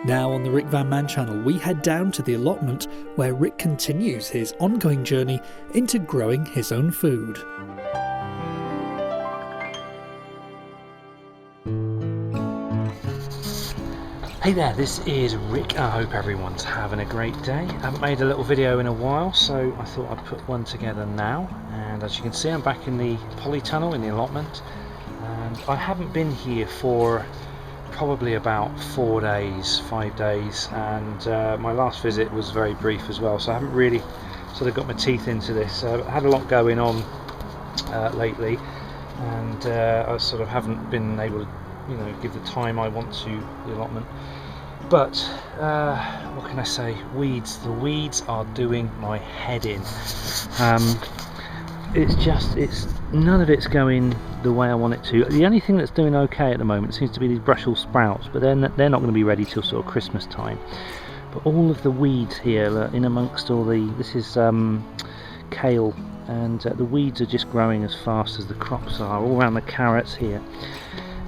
Now on the RickVanMan channel, we head down to the allotment where Rick continues his ongoing journey into growing his own food. Hey there, this is Rick. I hope everyone's having a great day. I haven't made a little video in a while, so I thought I'd put one together now. And as you can see, I'm back in the polytunnel in the allotment, and I haven't been here for probably about 4 days, 5 days, and my last visit was very brief as well, so I haven't really sort of got my teeth into this. I had a lot going on lately, and I sort of haven't been able to, you know, give the time I want to the allotment. But what can I say? Weeds. The weeds are doing my head in. It's none of it's going the way I want it to. The only thing that's doing okay at the moment seems to be these brushel sprouts, but they're not going to be ready till sort of Christmas time. But all of the weeds here, in amongst all the, this is kale, and the weeds are just growing as fast as the crops are, all around the carrots here.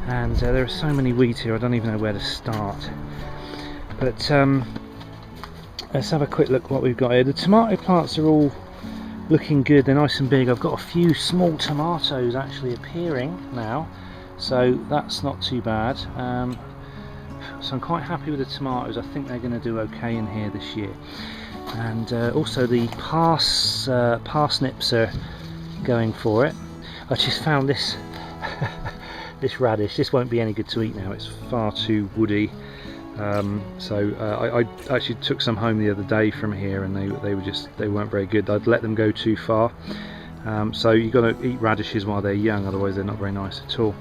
And there are so many weeds here, I don't even know where to start. But let's have a quick look what we've got here. The tomato plants are all looking good, they're nice and big. I've got a few small tomatoes actually appearing now, so that's not too bad. So I'm quite happy with the tomatoes. I think they're going to do okay in here this year. And also the parsnips are going for it. I just found this this radish. This won't be any good to eat now, it's far too woody. I actually took some home the other day from here, and they weren't very good. I'd let them go too far. So you've got to eat radishes while they're young, otherwise they're not very nice at all.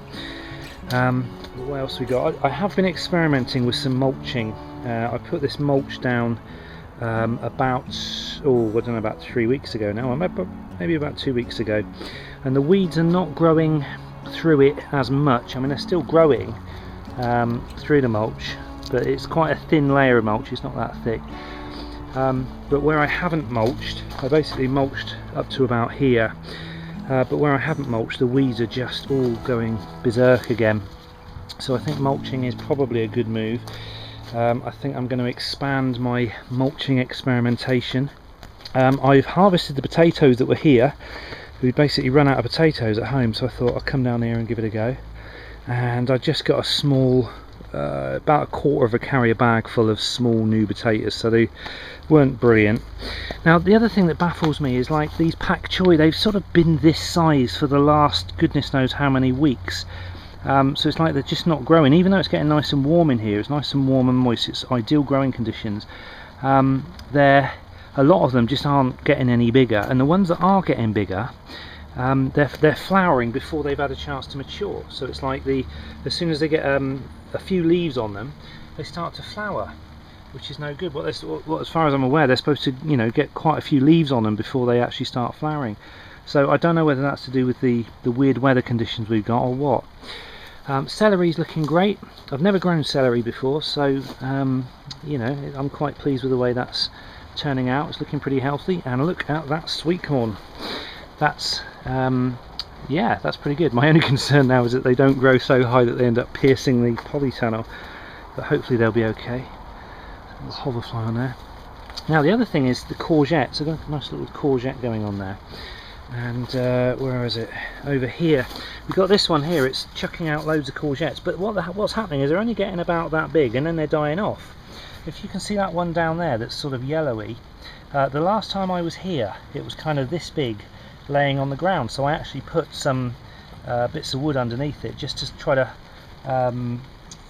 What else we got? I have been experimenting with some mulching. I put this mulch down about 3 weeks ago now, maybe about 2 weeks ago, and the weeds are not growing through it as much. I mean, they're still growing through the mulch, but it's quite a thin layer of mulch, it's not that thick. But where I haven't mulched, I basically mulched up to about here, but where I haven't mulched, the weeds are just all going berserk again. So I think mulching is probably a good move. I think I'm going to expand my mulching experimentation. I've harvested the potatoes that were here. We basically run out of potatoes at home, so I thought I'd come down here and give it a go. And I just got a small, about a quarter of a carrier bag full of small new potatoes, so they weren't brilliant. Now the other thing that baffles me is, like, these pak choi, they've sort of been this size for the last goodness knows how many weeks. So it's like they're just not growing, even though it's getting nice and warm in here. It's nice and warm and moist, it's ideal growing conditions. A lot of them just aren't getting any bigger, and the ones that are getting bigger, they're flowering before they've had a chance to mature. So it's like as soon as they get a few leaves on them, they start to flower, which is no good. As far as I'm aware, they're supposed to, you know, get quite a few leaves on them before they actually start flowering. So I don't know whether that's to do with the weird weather conditions we've got or what. Celery's looking great. I've never grown celery before, so you know, I'm quite pleased with the way that's turning out. It's looking pretty healthy. And look at that sweet corn. That's yeah, that's pretty good. My only concern now is that they don't grow so high that they end up piercing the polytunnel, but hopefully they'll be okay. A little hoverfly on there. Now the other thing is the courgettes. I've got a nice little courgette going on there. And where is it? Over here. We've got this one here. It's chucking out loads of courgettes, but what's happening is they're only getting about that big, and then they're dying off. If you can see that one down there that's sort of yellowy, the last time I was here it was kind of this big, laying on the ground, so I actually put some bits of wood underneath it just to try to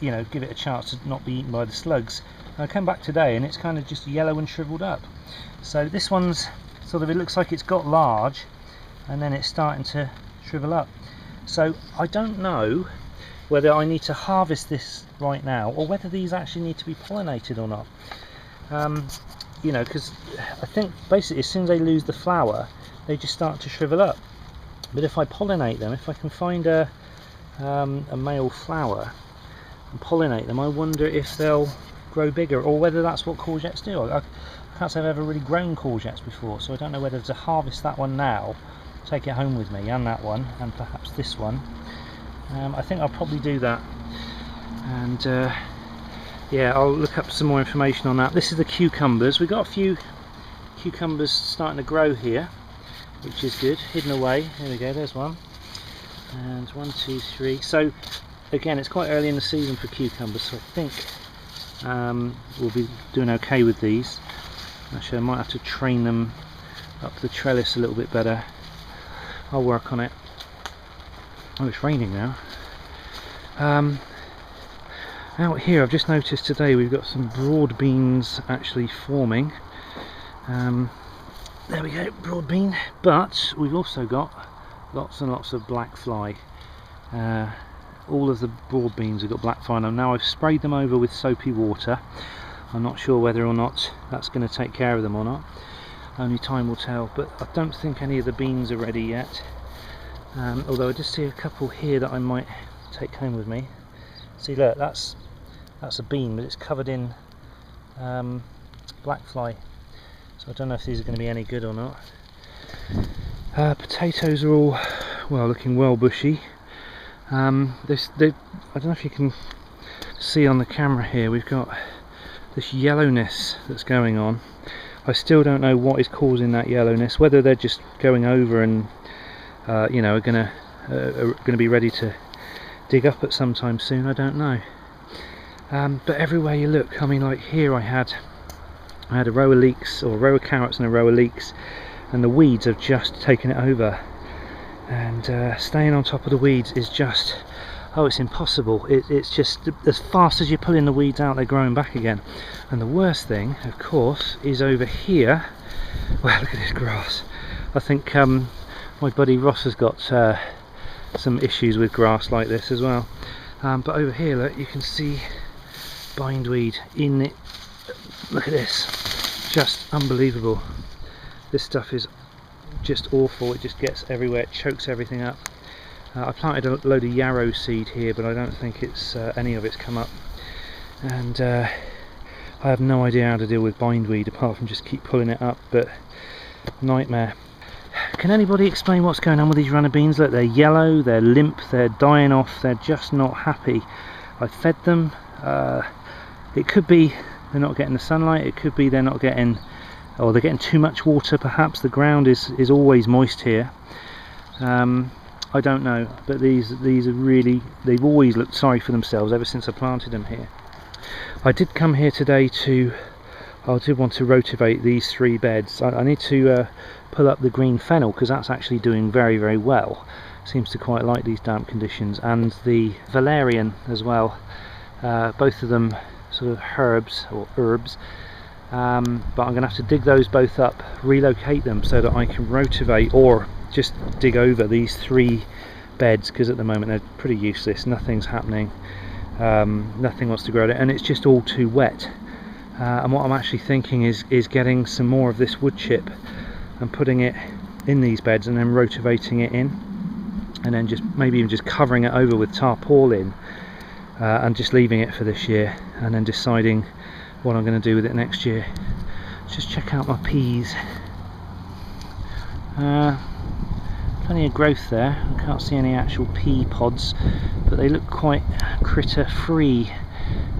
you know, give it a chance to not be eaten by the slugs. And I come back today and it's kind of just yellow and shriveled up. So this one's sort of, it looks like it's got large and then it's starting to shrivel up. So I don't know whether I need to harvest this right now or whether these actually need to be pollinated or not. You know, because I think basically as soon as they lose the flower, they just start to shrivel up. But if I pollinate them, if I can find a male flower and pollinate them, I wonder if they'll grow bigger, or whether that's what courgettes do. I can't say I've ever really grown courgettes before, so I don't know whether to harvest that one now, take it home with me, and that one, and perhaps this one. I think I'll probably do that. And yeah, I'll look up some more information on that. This is the cucumbers. We've got a few cucumbers starting to grow here, which is good, hidden away. There we go, there's one. And 1, 2, 3. So again, it's quite early in the season for cucumbers, so I think we'll be doing okay with these. Actually, I might have to train them up the trellis a little bit better. I'll work on it. Oh, it's raining now. Out here, I've just noticed today we've got some broad beans actually forming. There we go, broad bean. But we've also got lots and lots of black fly. All of the broad beans have got black fly on them. Now I've sprayed them over with soapy water. I'm not sure whether or not that's going to take care of them or not. Only time will tell. But I don't think any of the beans are ready yet. Although I just see a couple here that I might take home with me. See, look, that's a bean, but it's covered in black fly. So I don't know if these are going to be any good or not. Potatoes are all, well, looking well bushy. I don't know if you can see on the camera here, we've got this yellowness that's going on. I still don't know what is causing that yellowness, whether they're just going over and you know, are going to be ready to dig up at some time soon. I don't know. But everywhere you look, I mean, like here I had a row of leeks, or a row of carrots and a row of leeks, and the weeds have just taken it over. And staying on top of the weeds is just, oh, it's impossible. It's just, as fast as you're pulling the weeds out, they're growing back again. And the worst thing, of course, is over here. Well, look at this grass. I think my buddy Ross has got some issues with grass like this as well. But over here, look, you can see bindweed in it. Look at this, just unbelievable. This stuff is just awful. It just gets everywhere, it chokes everything up. I planted a load of yarrow seed here, but I don't think it's any of it's come up. And I have no idea how to deal with bindweed apart from just keep pulling it up, but nightmare. Can anybody explain what's going on with these runner beans? Look, they're yellow, they're limp, they're dying off, they're just not happy. I fed them. It could be they're not getting the sunlight, it could be they're not getting, or they're getting too much water perhaps. The ground is always moist here. I don't know, but these are really, they've always looked sorry for themselves ever since I planted them here. I did come here today to, I did want to rotivate these 3 beds. I need to pull up the green fennel, because that's actually doing very, very well. Seems to quite like these damp conditions, and the valerian as well. Both of them sort of herbs, but I'm going to have to dig those both up, relocate them so that I can rotivate, or just dig over these 3 beds, because at the moment they're pretty useless. Nothing's happening, nothing wants to grow there, and it's just all too wet. And what I'm actually thinking is getting some more of this wood chip and putting it in these beds, and then rotivating it in, and then just maybe even just covering it over with tarpaulin, and just leaving it for this year, and then deciding what I'm going to do with it next year. Let's just check out my peas. Plenty of growth there. I can't see any actual pea pods, but they look quite critter free,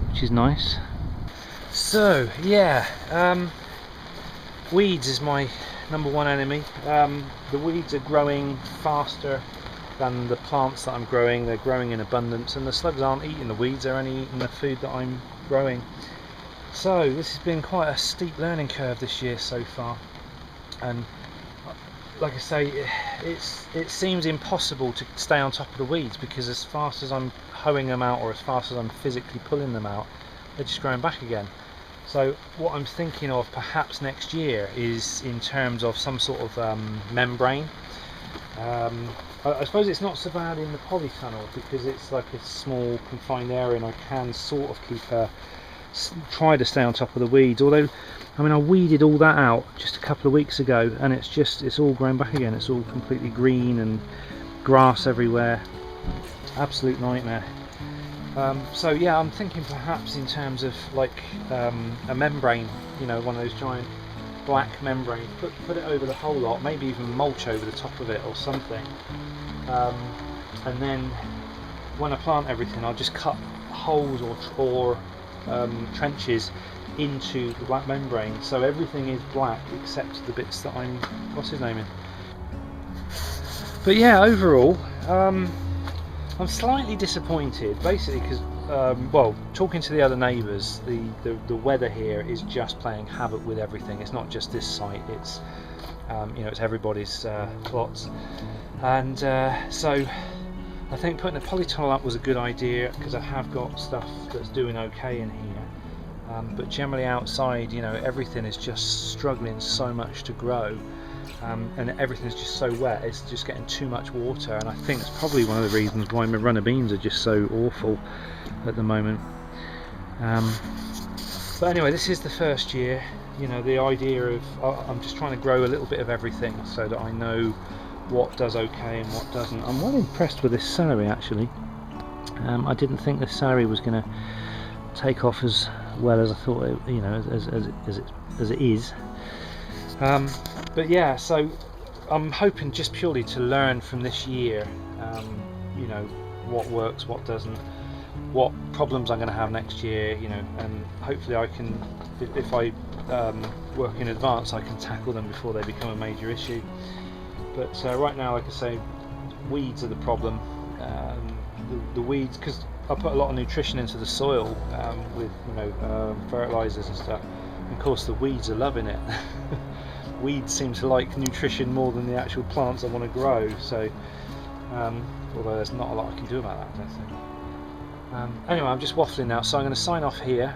which is nice. So yeah, weeds is my #1 enemy. The weeds are growing faster than the plants that I'm growing. They're growing in abundance, and the slugs aren't eating the weeds, they're only eating the food that I'm growing. So this has been quite a steep learning curve this year so far, and like I say, it seems impossible to stay on top of the weeds, because as fast as I'm hoeing them out, or as fast as I'm physically pulling them out, they're just growing back again. So what I'm thinking of perhaps next year is in terms of some sort of membrane. I suppose it's not so bad in the polytunnel, because it's like a small confined area, and I can sort of try to stay on top of the weeds. Although, I mean, I weeded all that out just a couple of weeks ago, and it's all grown back again. It's all completely green and grass everywhere. Absolute nightmare. So yeah, I'm thinking perhaps in terms of like a membrane, you know, one of those giant black membranes, put it over the whole lot, maybe even mulch over the top of it or something, and then when I plant everything, I'll just cut holes or trenches into the black membrane, so everything is black except the bits that I'm in. But yeah, overall I'm slightly disappointed, basically because well, talking to the other neighbours, the weather here is just playing havoc with everything. It's not just this site, it's you know, it's everybody's plots, and so I think putting a polytunnel up was a good idea, because I have got stuff that's doing okay in here. But generally outside, you know, everything is just struggling so much to grow, and everything's just so wet, it's just getting too much water, and I think it's probably one of the reasons why my runner beans are just so awful at the moment. But anyway, this is the first year. You know, the idea of I'm just trying to grow a little bit of everything so that I know what does okay and what doesn't. I'm well impressed with this celery, actually. I didn't think this celery was going to take off as well as I thought it, you know, as it is. But yeah, so I'm hoping just purely to learn from this year, you know, what works, what doesn't, what problems I'm going to have next year, you know, and hopefully I can, if I work in advance, I can tackle them before they become a major issue. But right now, like I say, weeds are the problem. The weeds, because I put a lot of nutrition into the soil with, you know, fertilizers and stuff. And of course, the weeds are loving it. Weeds seem to like nutrition more than the actual plants I want to grow. So, although there's not a lot I can do about that, I don't think. Anyway, I'm just waffling now, so I'm going to sign off here.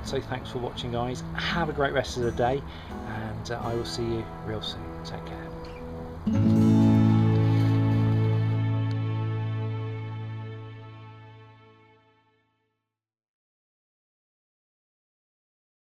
So thanks for watching, guys. Have a great rest of the day, and I will see you real soon. Take care.